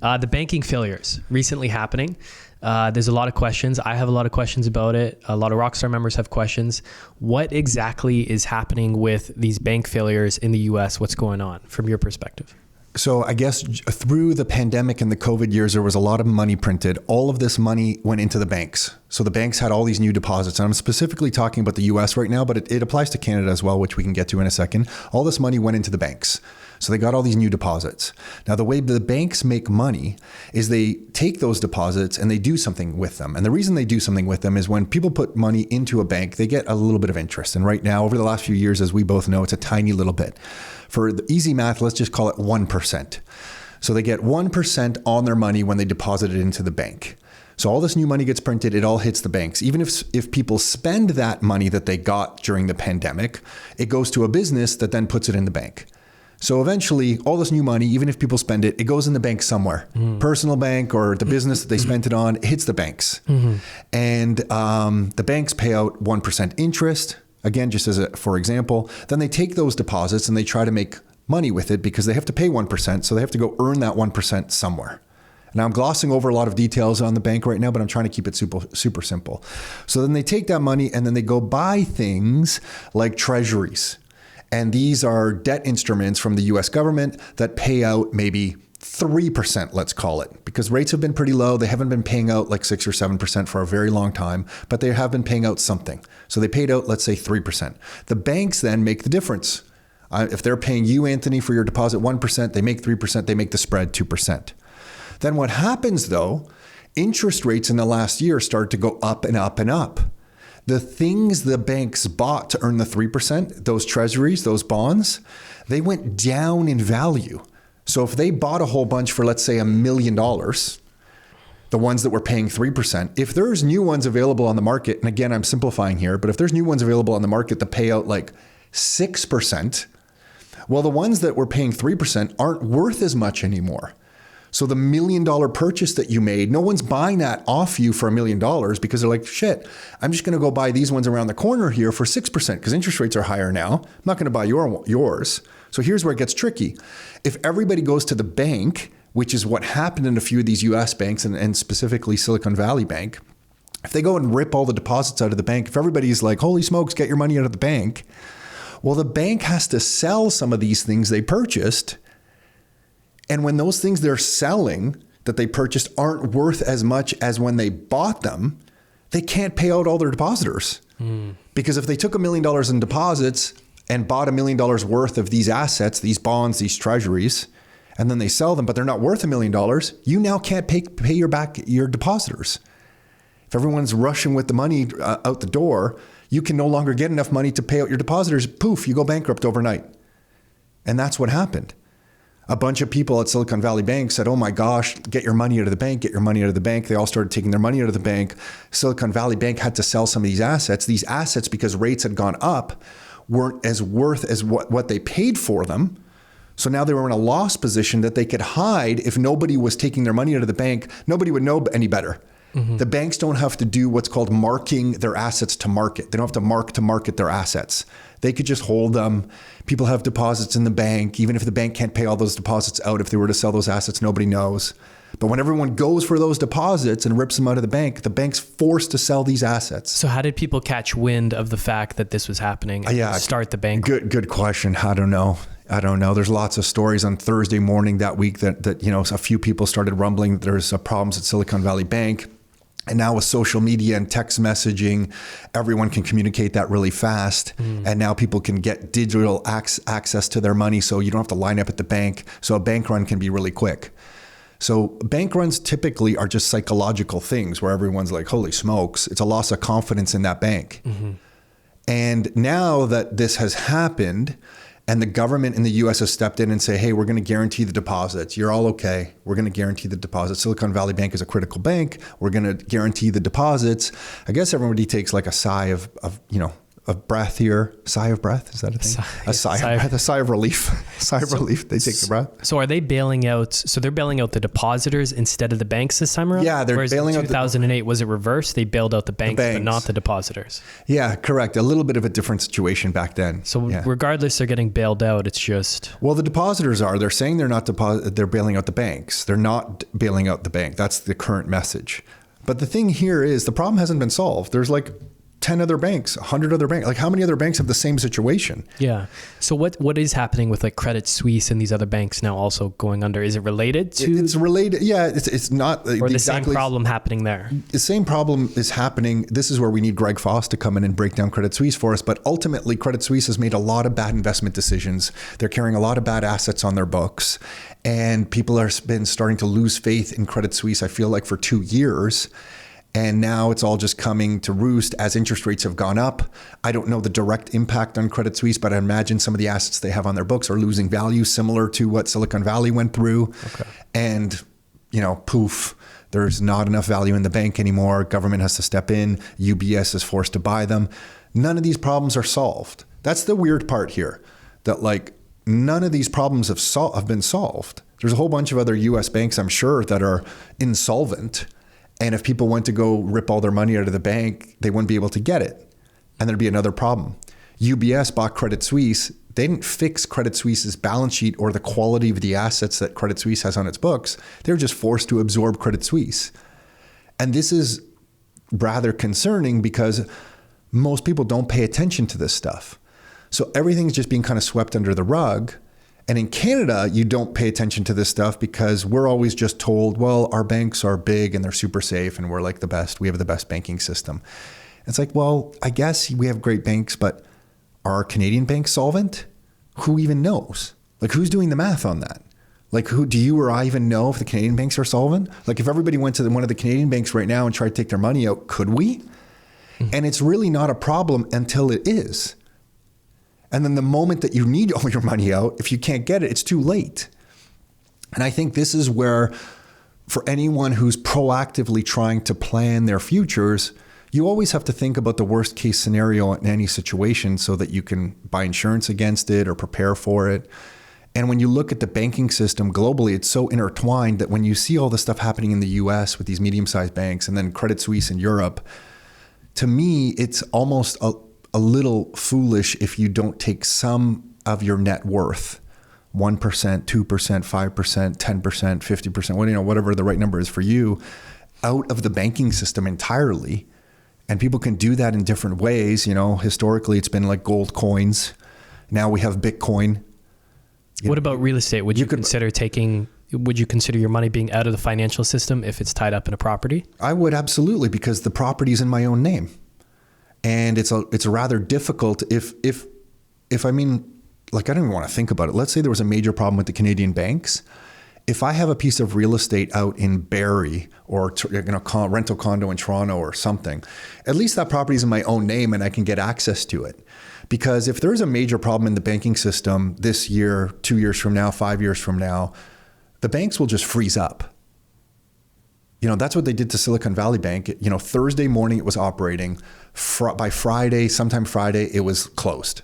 The banking failures recently happening. There's a lot of questions. I have a lot of questions about it. A lot of Rockstar members have questions. What exactly is happening with these bank failures in the US? What's going on from your perspective? So I guess through the pandemic and the COVID years, there was a lot of money printed. All of this money went into the banks. So the banks had all these new deposits. And I'm specifically talking about the US right now, but it applies to Canada as well, which we can get to in a second. All this money went into the banks. So they got all these new deposits. Now, the way the banks make money is they take those deposits and they do something with them. And the reason they do something with them is when people put money into a bank, they get a little bit of interest. And right now, over the last few years, as we both know, it's a tiny little bit. For the easy math, let's just call it 1%. So they get 1% on their money when they deposit it into the bank. So all this new money gets printed, it all hits the banks. Even if people spend that money that they got during the pandemic, it goes to a business that then puts it in the bank. So eventually, all this new money, even if people spend it, it goes in the bank somewhere. Personal bank or the business that they spent it on, it hits the banks. And the banks pay out 1% interest. Again, just for example, then they take those deposits and they try to make money with it because they have to pay 1%. So they have to go earn that 1% somewhere. Now I'm glossing over a lot of details on the bank right now, but I'm trying to keep it super simple. So then they take that money and then they go buy things like treasuries. And these are debt instruments from the US government that pay out maybe 3%, let's call it, because rates have been pretty low. They haven't been paying out like 6 or 7% for a very long time, but they have been paying out something. So they paid out, let's say 3%. The banks then make the difference. If they're paying you, Anthony, for your deposit 1%, they make 3%, they make the spread 2%. Then what happens though, interest rates in the last year start to go up and up and up. The things the banks bought to earn the 3%, those treasuries, those bonds, they went down in value. So if they bought a whole bunch for, let's say, $1 million, the ones that were paying 3%, if there's new ones available on the market, and again, I'm simplifying here, but if there's new ones available on the market that pay out like 6%, well, the ones that were paying 3% aren't worth as much anymore. So the $1 million purchase that you made, no one's buying that off you for $1 million because they're like, shit, I'm just going to go buy these ones around the corner here for 6% because interest rates are higher now. I'm not going to buy yours. So here's where it gets tricky. If everybody goes to the bank, which is what happened in a few of these US banks and specifically Silicon Valley Bank, if they go and rip all the deposits out of the bank, if everybody's like, holy smokes, get your money out of the bank, well, the bank has to sell some of these things they purchased. And when those things they're selling that they purchased aren't worth as much as when they bought them, they can't pay out all their depositors. Because if they took $1 million in deposits and bought $1 million worth of these assets, these bonds, these treasuries, and then they sell them, but they're not worth $1 million, you now can't pay your depositors. If everyone's rushing with the money out the door, you can no longer get enough money to pay out your depositors. Poof, you go bankrupt overnight. And that's what happened. A bunch of people at Silicon Valley Bank said, oh my gosh, get your money out of the bank, get your money out of the bank. They all started taking their money out of the bank. Silicon Valley Bank had to sell some of these assets. These assets, because rates had gone up, weren't as worth as what they paid for them. So now they were in a loss position that they could hide. If nobody was taking their money out of the bank, nobody would know any better. The banks don't have to do what's called marking their assets to market. They don't have to market their assets. They could just hold them. People have deposits in the bank. Even if the bank can't pay all those deposits out, if they were to sell those assets, nobody knows. But when everyone goes for those deposits and rips them out of the bank's forced to sell these assets. So how did people catch wind of the fact that this was happening and start the bank? Good question. I don't know. There's lots of stories on Thursday morning that week that a few people started rumbling that there's problems at Silicon Valley Bank. And now with social media and text messaging, everyone can communicate that really fast. And now people can get digital access to their money, so you don't have to line up at the bank. So a bank run can be really quick. So bank runs typically are just psychological things where everyone's like, holy smokes, it's a loss of confidence in that bank. And now that this has happened, and the government in the US has stepped in and say, hey, we're going to guarantee the deposits. You're all okay. We're going to guarantee the deposits. Silicon Valley Bank is a critical bank. We're going to guarantee the deposits. I guess everybody takes like a sigh of of breath here. Sigh of breath. Is that a thing? A sigh of breath. A sigh of relief. Sigh of relief. They take the breath. So are they bailing out? So they're bailing out the depositors instead of the banks this time around? Yeah, they're Whereas bailing in out 2008, was it reversed? They bailed out the banks, but not the depositors. Yeah, correct. A little bit of a different situation back then. So regardless, they're getting bailed out. It's just... Well, the depositors are. They're saying they're not they're bailing out the banks. They're not bailing out the bank. That's the current message. But the thing here is the problem hasn't been solved. There's like 10 other banks, 100 other banks. Like how many other banks have the same situation? Yeah. So what is happening with like Credit Suisse and these other banks now also going under? Is it related to? It's related. Yeah, it's not. Or the same problem happening there? The same problem is happening. This is where we need Greg Foss to come in and break down Credit Suisse for us. But ultimately, Credit Suisse has made a lot of bad investment decisions. They're carrying a lot of bad assets on their books. And people have been starting to lose faith in Credit Suisse, I feel like, for 2 years. And now it's all just coming to roost as interest rates have gone up. I don't know the direct impact on Credit Suisse, but I imagine some of the assets they have on their books are losing value, similar to what Silicon Valley went through. Okay. And, poof, there's not enough value in the bank anymore. Government has to step in. UBS is forced to buy them. None of these problems are solved. That's the weird part here, that like none of these problems have been solved. There's a whole bunch of other US banks, I'm sure, that are insolvent. And if people went to go rip all their money out of the bank, they wouldn't be able to get it. And there'd be another problem. UBS bought Credit Suisse. They didn't fix Credit Suisse's balance sheet or the quality of the assets that Credit Suisse has on its books. They were just forced to absorb Credit Suisse. And this is rather concerning because most people don't pay attention to this stuff. So everything's just being kind of swept under the rug. And in Canada, you don't pay attention to this stuff because we're always just told, well, our banks are big and they're super safe and we're like the best. We have the best banking system. It's like, well, I guess we have great banks, but are Canadian banks solvent? Who even knows? Like, who's doing the math on that? Like, who do you or I even know if the Canadian banks are solvent? Like, if everybody went to one of the Canadian banks right now and tried to take their money out, could we? Mm-hmm. And it's really not a problem until it is. And then the moment that you need all your money out, if you can't get it, it's too late. And I think this is where, for anyone who's proactively trying to plan their futures, you always have to think about the worst case scenario in any situation so that you can buy insurance against it or prepare for it. And when you look at the banking system globally, it's so intertwined that when you see all this stuff happening in the US with these medium-sized banks and then Credit Suisse in Europe, to me, it's almost a little foolish if you don't take some of your net worth, 1%, 2%, 5%, 10%, 50%, whatever the right number is for you, out of the banking system entirely. And people can do that in different ways. Historically, it's been like gold coins. Now we have Bitcoin. What about real estate? Would you consider your money being out of the financial system if it's tied up in a property? I would, absolutely, because the property is in my own name. And it's rather difficult if I mean, like, I don't even want to think about it. Let's say there was a major problem with the Canadian banks. If I have a piece of real estate out in Barrie or rental condo in Toronto or something, at least that property is in my own name and I can get access to it. Because if there's a major problem in the banking system this year, 2 years from now, 5 years from now, the banks will just freeze up. That's what they did to Silicon Valley Bank. Thursday morning it was operating. By Friday, sometime Friday, it was closed.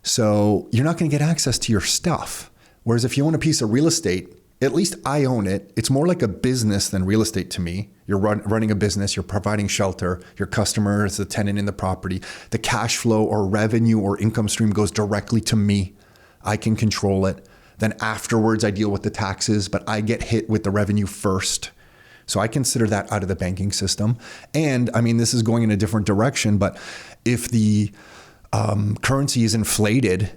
So you're not going to get access to your stuff. Whereas if you own a piece of real estate, at least I own it. It's more like a business than real estate to me. You're running a business, you're providing shelter, your customer is the tenant in the property. The cash flow or revenue or income stream goes directly to me. I can control it. Then afterwards, I deal with the taxes, but I get hit with the revenue first. So I consider that out of the banking system. And I mean, this is going in a different direction, but if the currency is inflated,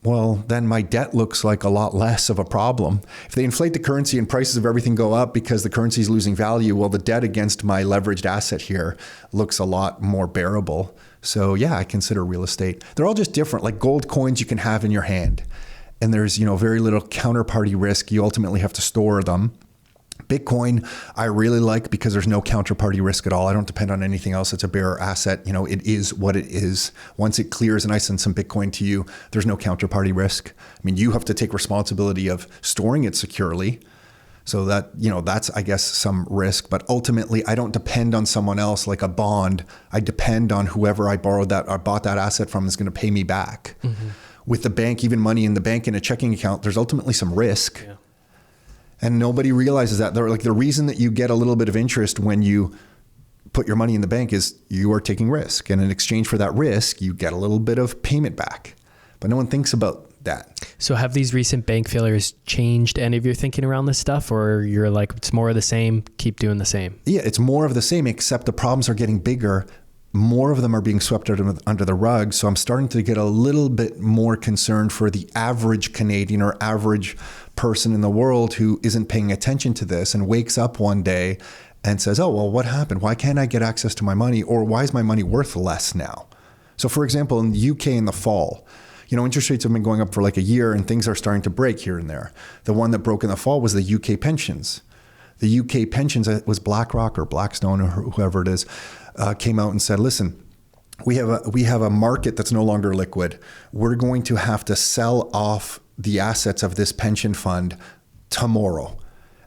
well, then my debt looks like a lot less of a problem. If they inflate the currency and prices of everything go up because the currency is losing value, well, the debt against my leveraged asset here looks a lot more bearable. So yeah, I consider real estate. They're all just different, like gold coins you can have in your hand. And there's, very little counterparty risk. You ultimately have to store them. Bitcoin, I really like because there's no counterparty risk at all. I don't depend on anything else. It's a bearer asset. It is what it is. Once it clears and I send some Bitcoin to you, there's no counterparty risk. I mean, you have to take responsibility of storing it securely. So that, that's, I guess, some risk. But ultimately, I don't depend on someone else like a bond. I depend on whoever I bought that asset from is going to pay me back. Mm-hmm. With the bank, even money in the bank in a checking account, there's ultimately some risk. Yeah. And nobody realizes that. They're like, the reason that you get a little bit of interest when you put your money in the bank is you are taking risk. And in exchange for that risk, you get a little bit of payment back. But no one thinks about that. So have these recent bank failures changed any of your thinking around this stuff, or you're like, it's more of the same, keep doing the same? Yeah, it's more of the same, except the problems are getting bigger. More of them are being swept under the rug. So I'm starting to get a little bit more concerned for the average Canadian or average person in the world who isn't paying attention to this and wakes up one day and says, oh, well, what happened? Why can't I get access to my money? Or why is my money worth less now? So for example, in the UK in the fall, interest rates have been going up for like a year and things are starting to break here and there. The one that broke in the fall was the UK pensions. The UK pensions, it was BlackRock or Blackstone or whoever it is, came out and said, listen, we have a market that's no longer liquid. We're going to have to sell off the assets of this pension fund tomorrow,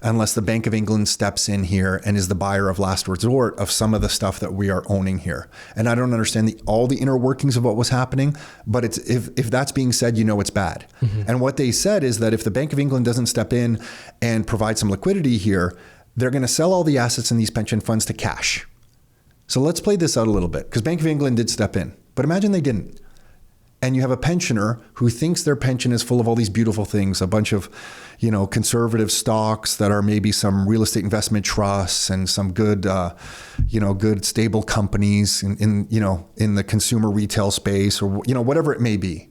unless the Bank of England steps in here and is the buyer of last resort of some of the stuff that we are owning here. And I don't understand all the inner workings of what was happening, but it's if that's being said, it's bad. Mm-hmm. And what they said is that if the Bank of England doesn't step in and provide some liquidity here, they're going to sell all the assets in these pension funds to cash. So let's play this out a little bit, because Bank of England did step in, but imagine they didn't. And you have a pensioner who thinks their pension is full of all these beautiful things, a bunch of, conservative stocks that are maybe some real estate investment trusts and some good, good stable companies in the consumer retail space or, whatever it may be.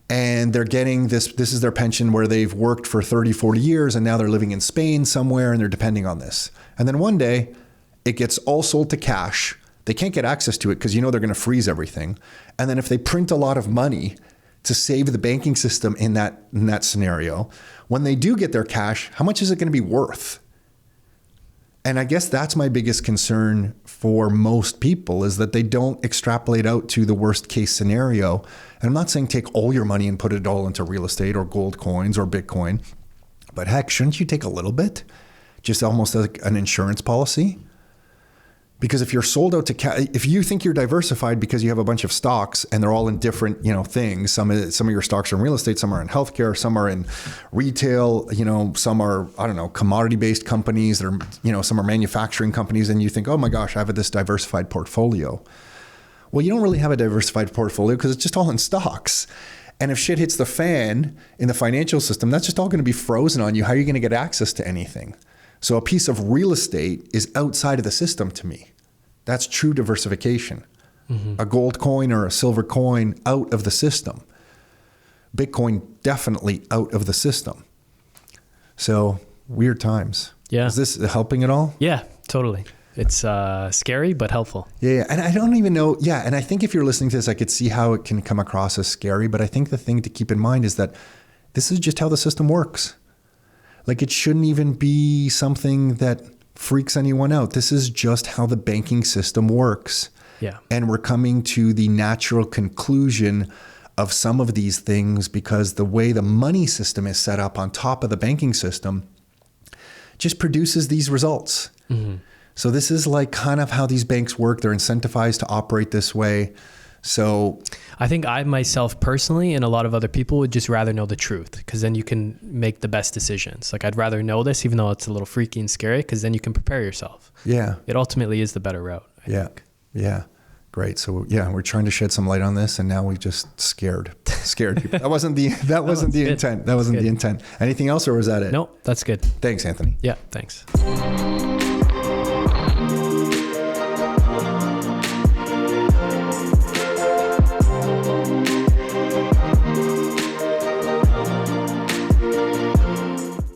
And they're getting this is their pension where they've worked for 30, 40 years and now they're living in Spain somewhere and they're depending on this. And then one day it gets all sold to cash. They can't get access to it because they're going to freeze everything. And then if they print a lot of money to save the banking system in that scenario, when they do get their cash, how much is it going to be worth? And I guess that's my biggest concern for most people, is that they don't extrapolate out to the worst case scenario. And I'm not saying take all your money and put it all into real estate or gold coins or Bitcoin, but heck, shouldn't you take a little bit? Just almost like an insurance policy? Because if you're sold out to if you think you're diversified because you have a bunch of stocks and they're all in different, things, some of your stocks are in real estate, some are in healthcare, some are in retail, some are, commodity-based companies that are, some are manufacturing companies, and you think, oh my gosh, I have this diversified portfolio. Well, you don't really have a diversified portfolio because it's just all in stocks. And if shit hits the fan in the financial system, that's just all going to be frozen on you. How are you going to get access to anything? So a piece of real estate is outside of the system to me. That's true diversification. Mm-hmm. A gold coin or a silver coin out of the system. Bitcoin definitely out of the system. So weird times. Yeah. Is this helping at all? Yeah, totally. It's scary, but helpful. Yeah. And I don't even know. Yeah. And I think if you're listening to this, I could see how it can come across as scary. But I think the thing to keep in mind is that this is just how the system works. Like, it shouldn't even be something that freaks anyone out. This is just how the banking system works. Yeah. And we're coming to the natural conclusion of some of these things because the way the money system is set up on top of the banking system just produces these results. Mm-hmm. So this is like kind of how these banks work. They're incentivized to operate this way. So I think I myself personally and a lot of other people would just rather know the truth, because then you can make the best decisions. Like, I'd rather know this, even though it's a little freaky and scary, because then you can prepare yourself. Yeah. It ultimately is the better route, I think. Yeah. Great. So we're trying to shed some light on this, and now we just scared people. That wasn't the intent. That wasn't the intent. Anything else, or was that it? Nope, that's good. Thanks, Anthony. Yeah, thanks.